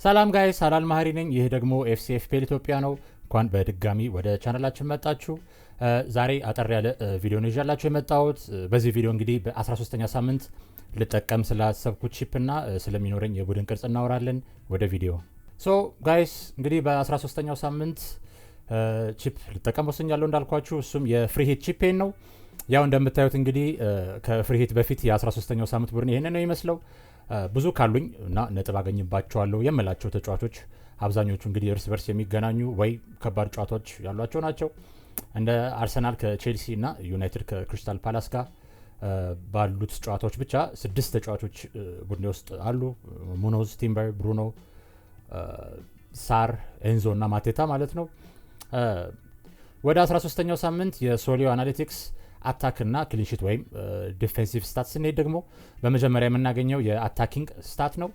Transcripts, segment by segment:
ሰላም ጋይስ አላል ማህሪ ነኝ። ይህ ደግሞ ኤፍሲኤፍፒኤል ኢትዮጵያ ነው። እንኳን በድጋሚ ወደ ቻናላችን መጣችሁ። ዛሬ አጠር ያለ ቪዲዮ ነው ይዤላችሁ የመጣሁት። በዚህ ቪዲዮ እንግዲህ በ13ኛ ሳምንት ልጠቀም ስላሰብኩት ቺፕ እና ስለሚኖረኝ የቡድን ቅርጽ እናወራለን። ወደ ቪዲዮ ጋይስ እንግዲህ በ13ኛው ሳምንት ቺፕ ልጠቀም ወስኛለሁ እንዳልኳችሁ። እሱም የፍሪሂት ቺፔን ነው። ያው እንደምታዩት እንግዲህ ከፍሪሂት በፊት የ13ኛው ሳምንት ቡድን ይሄንን ነው ይመስለው። ብዙ ካሉኝ እና ነጥብ አገኝባቸዋለሁ የምላቸው ተጫዋቾች አብዛኞቹ እንግዲህ እርስ በርስ የሚገናኙ ወይ ከባድ ጨዋታዎች ያሏቸው ናቸው። እንደ አርሰናል ከቼልሲ እና ዩናይትድ ከክሪስታል ፓላስ ጋር ባሉት ጨዋታዎች ብቻ 6 ተጫዋቾች ቡድን ውስጥ አሉ። ሙኖዝ፣ ቲምበር፣ ብሩኖ፣ ሳር፣ ኤንዞ እና ማቴታ ማለት ነው። ወደ 13ኛው ሳምንት የሶሊዮ አናሊቲክስ አታክ እና ክሊንሺት ወይም ዲፌንሲቭ ስታት ስንሄድ ደግሞ በመጀመሪያ የምናገኘው የአታኪንግ ስታት ነው።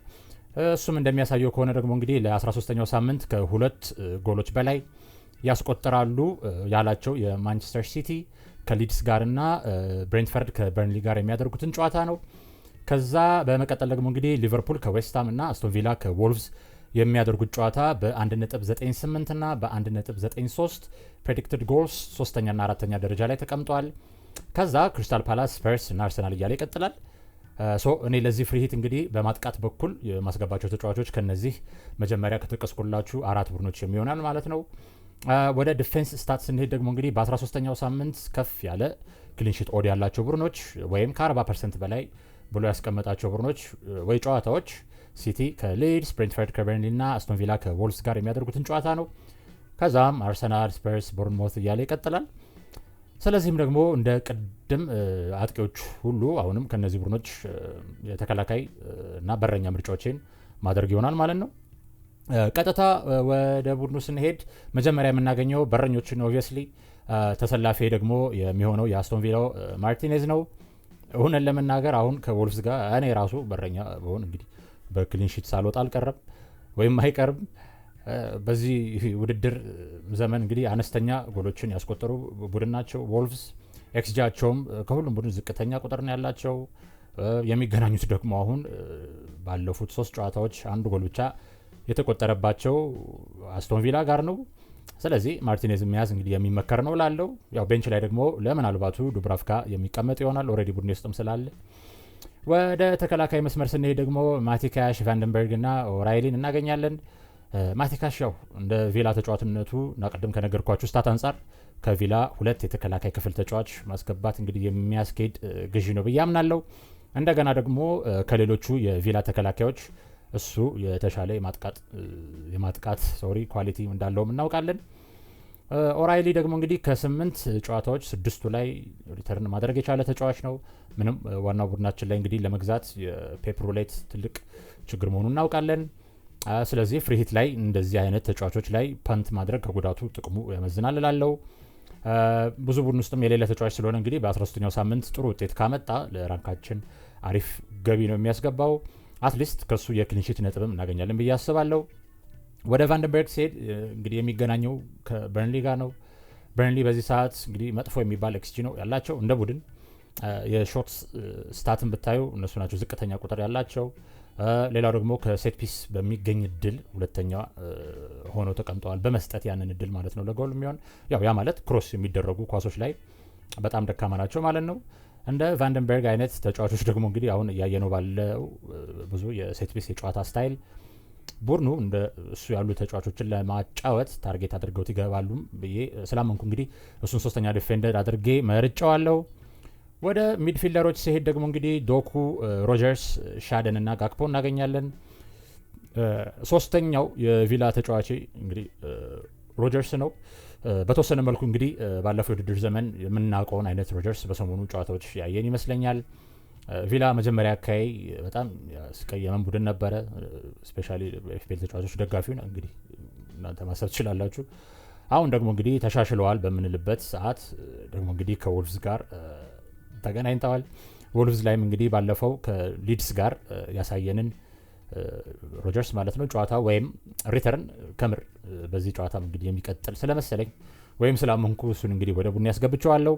እሱም እንደሚያሳየው ከሆነ ደግሞ እንግዲህ ለ13ኛው ሳምንት ከ2 ጎሎች በላይ ያስቆጠራሉ ያላቸው የማንቸስተር ሲቲ ከሊድስ ጋር እና ብሬንትፈርድ ከበርንሊ ጋር የሚያደርጉትን ጨዋታ ነው። ከዛ በመቀጠል ደግሞ እንግዲህ ሊቨርፑል ከዌስትሃም እና አስቶን ቪላ ከዎልቭስ የሚያደርጉት ጨዋታ በ1.98 እና በ1.93 ፕሬዲክትድ ጎልስ 3ኛ እና 4ኛ ደረጃ ላይ ተቀምጧል። ከዛ ክሪስታል ፓላስ፣ ስፐርስ እና አርሰናል እያለ ይቀጥላል። እኔ ለዚህ ፍሪሂት እንግዲህ በማጥቃት በኩል የማስገባቸው ተጫዋቾች ከነዚህ መጀመሪያ ከተጠቀስኩላችሁ 4 ቡድኖች የሚሆናል ማለት ነው። ወደ ዲፌንስ ስታት ስንሄድ ደግሞ እንግዲህ በ13ኛው ሳምንት ከፍ ያለ ክሊንሺት ኦድ ያላቸው ቡድኖች ወይም ከ40% በላይ ብሎ ያስቀመጣቸው ቡድኖች ወይ ጨዋታዎች ሲቲ ከሊድስ፣ ብሬንትፈርድ ከበርንሊ እና አስቶን ቪላ ከዎልቭስ ጋር የሚያደርጉትን ጨዋታ ነው። ከዛም አርሰናል፣ ስፐርስ፣ ቦርንሞት እያለ ይቀጥላል። ስለዚህም ደግሞ እንደ ቅድም አጥቂዎች ሁሉ አሁንም ከነዚህ ቡድኖች የተከላካይ እና በረኛ ምርጫዎችን ማድረግ ይሆናል ማለት ነው። ቀጥታ ወደ ቡድኑ ስንሄድ መጀመሪያ የምናገኘው በረኞችን ኦብቪየስሊ ተሰላፊ ደግሞ የሚሆነው የአስቶን ቪላው ማርቲኔዝ ነው። እውነን ለመናገር አሁን ከዎልቭስ ጋር እኔ ራሱ በረኛ በሆን እንግዲህ በክሊንሺት ሳልወጣ አልቀረም ወይም አይቀርም። በዚህ ውድድር ዘመን እንግዲህ አነስተኛ ጎሎችን ያስቆጠሩ ቡድን ናቸው ዎልቭስ። ኤክስጂያቸውም ከሁሉም ቡድን ዝቅተኛ ቁጥር ነው ያላቸው። የሚገናኙት ደግሞ አሁን ባለፉት 3 ጨዋታዎች 1 ጎል ብቻ የተቆጠረባቸው አስቶን ቪላ ጋር ነው። ስለዚህ ማርቲኔዝ መያዝ እንግዲህ የሚመከር ነው ላለው። ያው ቤንች ላይ ደግሞ ለምናልባቱ ዱብራቭካ የሚቀመጥ ይሆናል ኦልሬዲ ቡድን ውስጥም ስላለ። ወደ ተከላካይ መስመር ስንሄድ ደግሞ ማቲካሽ፣ ቫንደንበርግ እና ኦራይሊን እናገኛለን። ማቲካሽ ያው እንደ ቪላ ተጫዋችነቱ እና ቀደም ከነገርኳችሁ ስታት አንጻር ከቪላ 2 የተከላካይ ክፍል ተጫዋች ማስገባት እንግዲህ የሚያስኬድ ግዢ ነው ብዬ አምናለሁ። እንደገና ደግሞ ከሌሎቹ የቪላ ተከላካዮች እሱ የተሻለ የማጥቃት ኳሊቲ እንዳለውም እናውቃለን። ኦራይሊ ደግሞ እንግዲህ ከ8 ጨዋታዎች 6ቱ ላይ ሪተርን ማድረግ የቻለ ተጫዋች ነው። ምንም ዋናው ቡድናችን ላይ እንግዲህ ለመግዛት የፔፕ ሩሌት ትልቅ ችግር መሆኑን እናውቃለን። ስለዚህ ፍሪሂት ላይ እንደዚህ አይነት ተጫዋቾች ላይ ፐንት ማድረግ ከጉዳቱ ጥቅሙ ያመዝናል እላለሁ። ብዙ ቡድን ውስጥም የሌለ ተጫዋች ስለሆነ እንግዲህ በ13ኛው ሳምንት ጥሩ ውጤት ካመጣ ለራንካችን አሪፍ ገቢ ነው የሚያስገባው። አትሊስት ከሱ የክሊንሺት ነጥብም እናገኛለን ብዬ አስባለሁ። ወደ ቫንደንበርግ ሲሄድ እንግዲህ የሚገናኘው ከበርንሊ ጋር ነው። በርንሊ በዚህ ሰዓት እንግዲህ መጥፎ የሚባል ኤክስጂ ነው ያላቸው እንደ ቡድን። የሾት ስታትን ብታዩ እነሱ ናቸው ዝቅተኛ ቁጥር ያላቸው። ሌላው ደግሞ ከሴት ፒስ በሚገኝ እድል ሁለተኛ ሆነው ተቀምጠዋል፣ በመስጠት ያንን እድል ማለት ነው ለጎል የሚሆን ያ ማለት ክሮስ የሚደረጉ ኳሶች ላይ በጣም ደካማ ናቸው ማለት ነው። እንደ ቫንደንበርግ አይነት ተጫዋቾች ደግሞ እንግዲህ አሁን እያየነው ባለው ብዙ የሴት ፒስ የጨዋታ ስታይል ቡድኑ እንደ እሱ ያሉ ተጫዋቾችን ለማጫወት ታርጌት አድርገውት ይገባሉ ብዬ ስላመንኩ እንግዲህ እሱን 3ኛ ዲፌንደር አድርጌ መርጫዋለሁ። ወደ ሚድፊልደሮች ሲሄድ ደግሞ እንግዲህ ዶኩ፣ ሮጀርስ፣ ሻደን እና ጋክፖ እናገኛለን። 3ኛው የቪላ ተጫዋች እንግዲህ ሮጀርስ ነው። በተወሰነ መልኩ እንግዲህ ባለፈው የውድድር ዘመን የምናውቀውን አይነት ሮጀርስ በሰሞኑ ጨዋታዎች ያየን ይመስለኛል። ቪላ መጀመሪያ አካባቢ በጣም ያስቀየመን ቡድን ነበረ። ስፔሻሊ ኤፍፒኤል ተጫዋቾች ደጋፊውን እንግዲህ እናንተ ማሰብ ትችላላችሁ። አሁን ደግሞ እንግዲህ ተሻሽለዋል በምንልበት ሰዓት ደግሞ እንግዲህ ከዎልቭስ ጋር ተገናኝተዋል። ዎልቭስ ላይም እንግዲህ ባለፈው ከሊድስ ጋር ያሳየንን ሮጀርስ ማለት ነው ጨዋታ ወይም ሪተርን ከምር በዚህ ጨዋታ እንግዲህ የሚቀጥል ስለመሰለኝ ወይም ስላመንኩ እሱን እንግዲህ ወደ ቡድን ያስገብቸዋለሁ።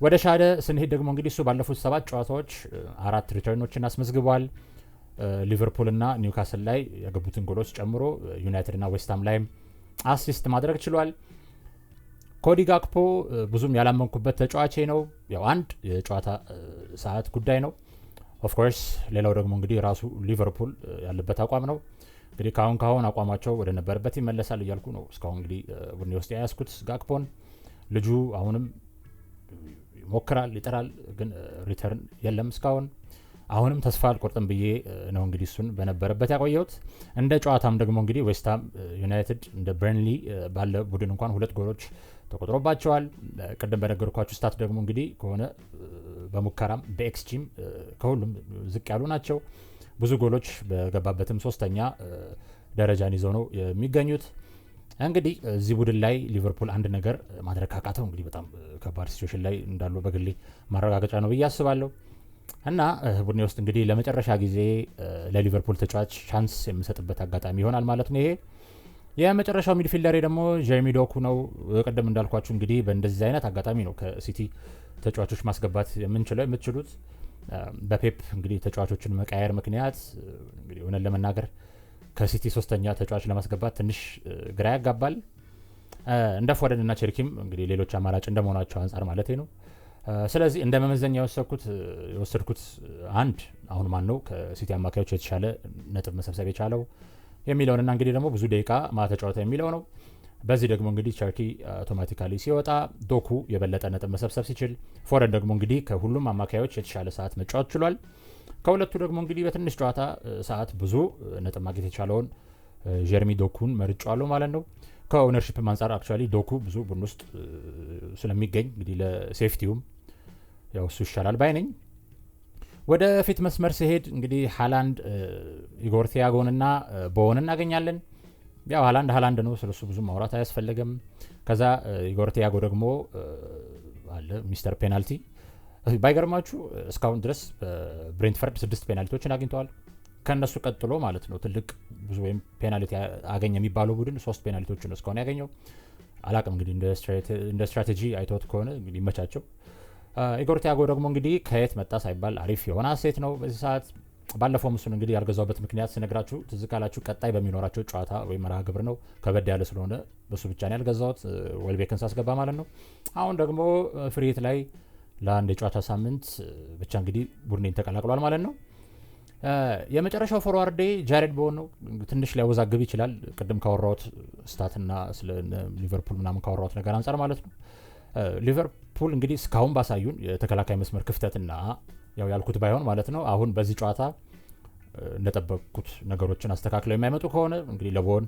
ወደ ሻደ ስንሄድ ደግሞ እንግዲህ እሱ ባለፉት 7 ጨዋታዎች 4 ሪተርኖችን አስመዝግቧል። ሊቨርፑል እና ኒውካስል ላይ ያገቡትን ጎሎች ጨምሮ ዩናይትድ እና ዌስትሃም ላይ አሲስት ማድረግ ችሏል። ኮዲ ጋክፖ ብዙም ያላመንኩበት ተጫዋቼ ነው። ያው አንድ የጨዋታ ሰዓት ጉዳይ ነው ኦፍ ኮርስ። ሌላው ደግሞ እንግዲህ ራሱ ሊቨርፑል ያለበት አቋም ነው። እንግዲህ ካሁን አቋማቸው ወደ ነበረበት ይመለሳል እያልኩ ነው እስካሁን እንግዲህ ቡድኔ ውስጥ ያያዝኩት ጋክፖን። ልጁ አሁንም ይሞክራል ይጥራል፣ ግን ሪተርን የለም እስካሁን። አሁንም ተስፋ አልቆርጥም ብዬ ነው እንግዲህ እሱን በነበረበት ያቆየሁት። እንደ ጨዋታም ደግሞ እንግዲህ ዌስትሃም ዩናይትድ እንደ በርንሊ ባለ ቡድን እንኳን 2 ጎሎች ተቆጥሮባቸዋል። ቅድም በነገርኳችሁ ስታት ደግሞ እንግዲህ ከሆነ በሙከራም በኤክስጂም ከሁሉም ዝቅ ያሉ ናቸው። ብዙ ጎሎች በገባበትም 3ኛ ደረጃን ይዘው ነው የሚገኙት። እንግዲህ እዚህ ቡድን ላይ ሊቨርፑል አንድ ነገር ማድረግ ካቃተው እንግዲህ በጣም ከባድ ሲቹዌሽን ላይ እንዳሉ በግሌ ማረጋገጫ ነው ብዬ አስባለሁ። እና ቡድኔ ውስጥ እንግዲህ ለመጨረሻ ጊዜ ለሊቨርፑል ተጫዋች ቻንስ የምሰጥበት አጋጣሚ ይሆናል ማለት ነው። ይሄ የመጨረሻው ሚድፊልደሬ ደግሞ ጀርሚ ዶኩ ነው። ቅድም እንዳልኳችሁ እንግዲህ በእንደዚህ አይነት አጋጣሚ ነው ከሲቲ ተጫዋቾች ማስገባት የምትችሉት። በፔፕ እንግዲህ ተጫዋቾችን መቃየር ምክንያት እንግዲህ እውነት ለመናገር ከሲቲ 3ኛ ተጫዋች ለማስገባት ትንሽ ግራ ያጋባል። እንደ ፎደን እና ቸርኪም እንግዲህ ሌሎች አማራጭ እንደመሆናቸው አንጻር ማለት ነው። ስለዚህ እንደ መመዘኛ የወሰድኩት አንድ አሁን ማን ነው ከሲቲ አማካዮች የተሻለ ነጥብ መሰብሰብ የቻለው የሚለውንና እንግዲህ ደግሞ ብዙ ደቂቃ ማተጫወታ የሚለው ነው። በዚህ ደግሞ እንግዲህ ቸርኪ አውቶማቲካሊ ሲወጣ ዶኩ የበለጠ ነጥብ መሰብሰብ ሲችል፣ ፎረን ደግሞ እንግዲህ ከሁሉም አማካዮች የተሻለ ሰዓት መጫወት ችሏል። ከሁለቱ ደግሞ እንግዲህ በትንሽ ጨዋታ ሰዓት ብዙ ነጥብ ማግኘት የቻለውን ጀርሚ ዶኩን መርጫዋለሁ ማለት ነው። ከኦነርሺፕ አንጻር አክቹዋሊ ዶኩ ብዙ ቡድን ውስጥ ስለሚገኝ እንግዲህ ለሴፍቲውም ያው እሱ ይሻላል ባይ ነኝ። ወደ ፊት መስመር ሲሄድ እንግዲህ ሃላንድ ኢጎር ቲያጎንና ቦወን እናገኛለን። ያው ሃላንድ ነው፣ ስለሱ ብዙ ማውራት አያስፈልግም። ከዛ ኢጎር ቲያጎ ደግሞ አለ ሚስተር ፔናልቲ። ባይገርማችሁ እስካሁን ድረስ ብሬንትፈርድ 6 ፔናልቲዎችን አግኝተዋል። ከነሱ ቀጥሎ ማለት ነው ትልቅ ብዙ ወይም ፔናልቲ አገኘ የሚባለው ቡድን 3 ፔናልቲዎችን እስካሁን ያገኘው። አላቅም እንግዲህ እንደ ስትራቴጂ አይተውት ከሆነ እንግዲህ ይመቻቸው። ኢጎር ቲያጎ ደግሞ እንግዲህ ከየት መጣ ሳይባል አሪፍ የሆነ አሴት ነው በዚህ ሰዓት። ባለፈው እሱን እንግዲህ ያልገዛውበት ምክንያት ስነግራችሁ ትዝ ካላችሁ ቀጣይ በሚኖራቸው ጨዋታ ወይም መርሃ ግብር ነው ከበድ ያለ ስለሆነ በሱ ብቻ ነው ያልገዛውት ዌልቤክን ሳስገባ ማለት ነው። አሁን ደግሞ ፍሪት ላይ ለአንድ የጨዋታ ሳምንት ብቻ እንግዲህ ቡድኔን ተቀላቅሏል ማለት ነው። የመጨረሻው ፎርዋርዴ ጃሬድ ቦወን ነው። ትንሽ ሊያወዛግብ ይችላል ቅድም ካወራሁት ስታትና ስለ ሊቨርፑል ምናምን ካወራሁት ነገር አንጻር ማለት ነው። ሊቨርፑል እንግዲህ እስካሁን ባሳዩን የተከላካይ መስመር ክፍተትና ያው ያልኩት ባይሆን ማለት ነው አሁን በዚህ ጨዋታ እንደጠበቁት ነገሮችን አስተካክለው የማይመጡ ከሆነ እንግዲህ ለቦወን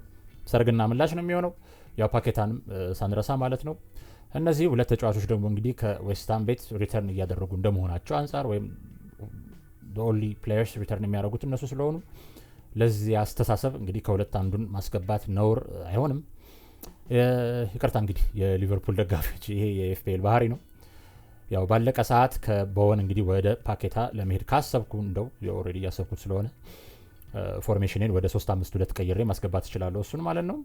ሰርግና ምላሽ ነው የሚሆነው። ያው ፓኬታንም ሳንረሳ ማለት ነው። እነዚህ 2 ተጫዋቾች ደግሞ እንግዲህ ከዌስትሃም ቤት ሪተርን እያደረጉ እንደመሆናቸው አንጻር ወይም ኦንሊ ፕሌየርስ ሪተርን የሚያደርጉት እነሱ ስለሆኑ ለዚህ አስተሳሰብ እንግዲህ ከሁለት አንዱን ማስገባት ነውር አይሆንም። ይቅርታ እንግዲህ የሊቨርፑል ደጋፊዎች ይሄ የኤፍፒኤል ባህሪ ነው። ያው ባለቀ ሰዓት ከቦወን እንግዲህ ወደ ፓኬታ ለመሄድ ካሰብኩ እንደው ኦልሬዲ ያሰብኩት ስለሆነ ፎርሜሽንን ወደ 3-5-2 ቀይሬ ማስገባት እችላለሁ እሱን ማለት ነው።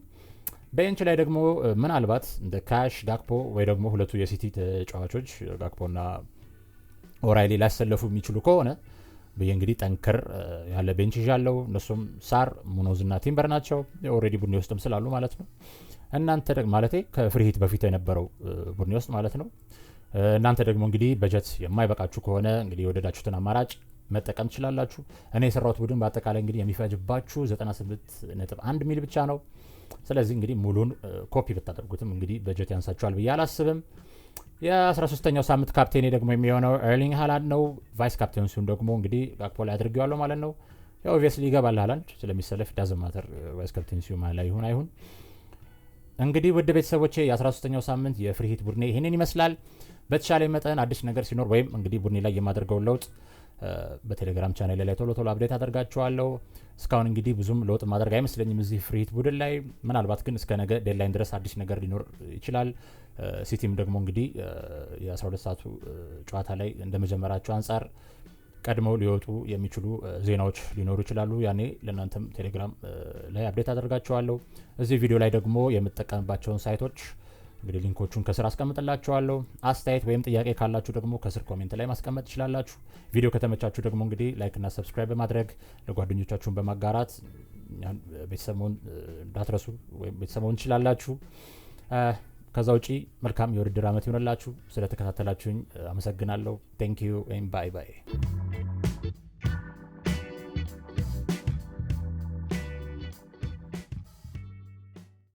ቤንች ላይ ደግሞ ምናልባት እንደ ካሽ ጋክፖ ወይ ደግሞ ሁለቱ የሲቲ ተጫዋቾች ጋክፖና ኦራይሊ ላሰለፉ የሚችሉ ከሆነ በየ እንግዲህ ጠንከር ያለ ቤንች ይዣለሁ። እነሱም ሳር ሙኖዝና ቲምበር ናቸው ኦልሬዲ ቡድኔ ውስጥም ስላሉ ማለት ነው። እናንተ ደግሞ ማለቴ ከፍሪሂት በፊት የነበረው ቡድኔ ውስጥ ማለት ነው። እናንተ ደግሞ እንግዲህ በጀት የማይበቃችሁ ከሆነ እንግዲህ የወደዳችሁትን አማራጭ መጠቀም ትችላላችሁ። እኔ የሰራሁት ቡድን በአጠቃላይ እንግዲህ የሚፈጅባችሁ 98.1 ሚል ብቻ ነው። ስለዚህ እንግዲህ ሙሉን ኮፒ ብታደርጉትም እንግዲህ በጀት ያንሳችኋል ብዬ አላስብም። የ13ኛው ሳምንት ካፕቴኔ ደግሞ የሚሆነው ኤርሊንግ ሃላንድ ነው። ቫይስ ካፕቴን ሲሆን ደግሞ እንግዲህ ጋክፖ ላይ አድርጌዋለሁ ማለት ነው። ያው ኦብቪየስሊ ይገባል ሃላንድ ስለሚሰለፍ ዳዝንት ማተር ቫይስ ካፕቴን ሲሆን ማለት ላይ ይሁን አይሁን። እንግዲህ ውድ ቤተሰቦቼ የ13ኛው ሳምንት የፍሪሂት ቡድኔ ይህንን ይመስላል። በተሻለ መጠን አዲስ ነገር ሲኖር ወይም እንግዲህ ቡድኔ ላይ የማደርገው ለውጥ በቴሌግራም ቻናል ላይ ቶሎ አፕዴት አደርጋችኋለሁ። እስካሁን እንግዲህ ብዙም ለውጥ ማድረግ አይመስለኝም እዚህ ፍሪሂት ቡድን ላይ። ምናልባት ግን እስከ ነገ ዴድላይን ድረስ አዲስ ነገር ሊኖር ይችላል። ሲቲም ደግሞ እንግዲህ የ12 ሰዓቱ ጨዋታ ላይ እንደመጀመራቸው አንጻር ቀድመው ሊወጡ የሚችሉ ዜናዎች ሊኖሩ ይችላሉ። ያኔ ለእናንተም ቴሌግራም ላይ አፕዴት አደርጋችኋለሁ። እዚህ ቪዲዮ ላይ ደግሞ የምጠቀምባቸውን ሳይቶች እንግዲህ ሊንኮቹን ከስር አስቀምጥላችኋለሁ። አስተያየት ወይም ጥያቄ ካላችሁ ደግሞ ከስር ኮሜንት ላይ ማስቀመጥ ትችላላችሁ። ቪዲዮ ከተመቻችሁ ደግሞ እንግዲህ ላይክ እና ሰብስክራይብ በማድረግ ለጓደኞቻችሁን በማጋራት ቤተሰቡን እንዳትረሱ ወይም ቤተሰቡን ትችላላችሁ። ከዛ ውጪ መልካም የውድድር አመት ይሆንላችሁ። ስለተከታተላችሁኝ አመሰግናለሁ። ቴንክ ዩ ኤንድ ባይ ባይ።